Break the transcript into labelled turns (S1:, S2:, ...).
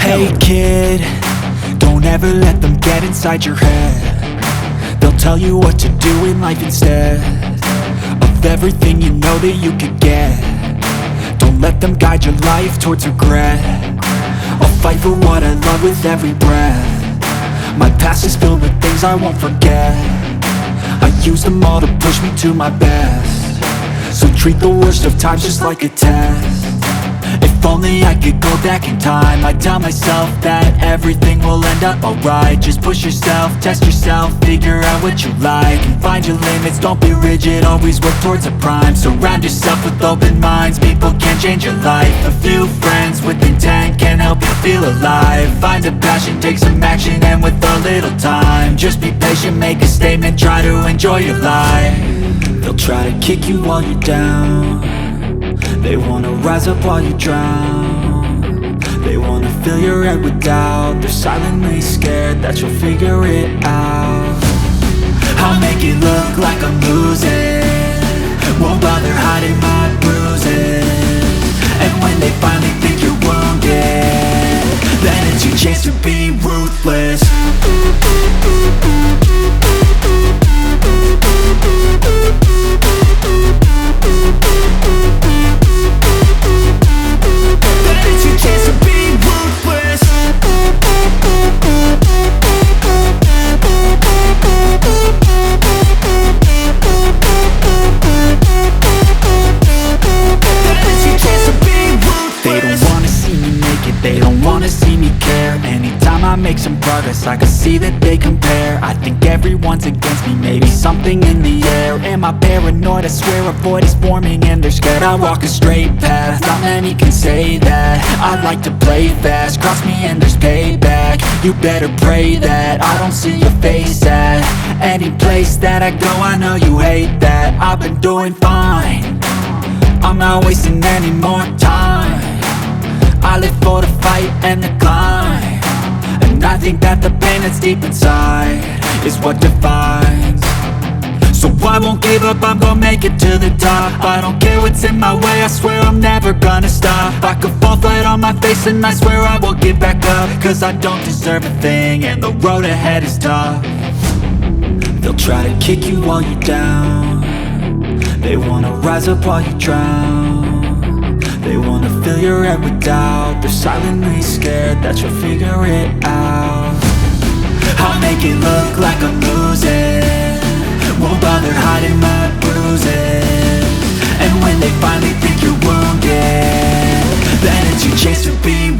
S1: Hey kid, don't ever let them get inside your head. They'll tell you what to do in life instead of everything you know that you could get. Don't let them guide your life towards regret. I'll fight for what I love with every breath. My past is filled with things I won't forget. I use them all to push me to my best. So treat the worst of times just like a test. If only I could go back in time, I'd tell myself that everything will end up alright. Just push yourself, test yourself, figure out what you like, and find your limits, don't be rigid, always work towards a prime. Surround yourself with open minds, people can change your life. A few friends with intent can help you feel alive. Find a passion, take some action, and with a little time, just be patient, make a statement, try to enjoy your life. They'll try to kick you while you're down. They wanna rise up while you drown. They wanna fill your head with doubt. They're silently scared that you'll figure it out. I'll make it look like I'm losing, won't bother hiding my bruises. And when they finally think you're wounded, then it's your chance to be ruthless. They don't wanna see me care. Anytime I make some progress, I can see that they compare. I think everyone's against me, maybe something in the air. Am I paranoid? I swear a void is forming and they're scared. I walk a straight path, not many can say that. I like to play fast, cross me and there's payback. You better pray that I don't see your face at any place that I go. I know you hate that. I've been doing fine, I'm not wasting any more time. I live for the fight and the climb, and I think that the pain that's deep inside is what defines. So I won't give up, I'm gonna make it to the top. I don't care what's in my way, I swear I'm never gonna stop. I could fall flat on my face and I swear I will get back up, cause I don't deserve a thing and the road ahead is tough. They'll try to kick you while you're down. They wanna rise up while you drown. They wanna fill your head with doubt. They're silently scared that you'll figure it out. I'll make it look like I'm losing, won't bother hiding my bruises. And when they finally think you're wounded, then it's your chance to be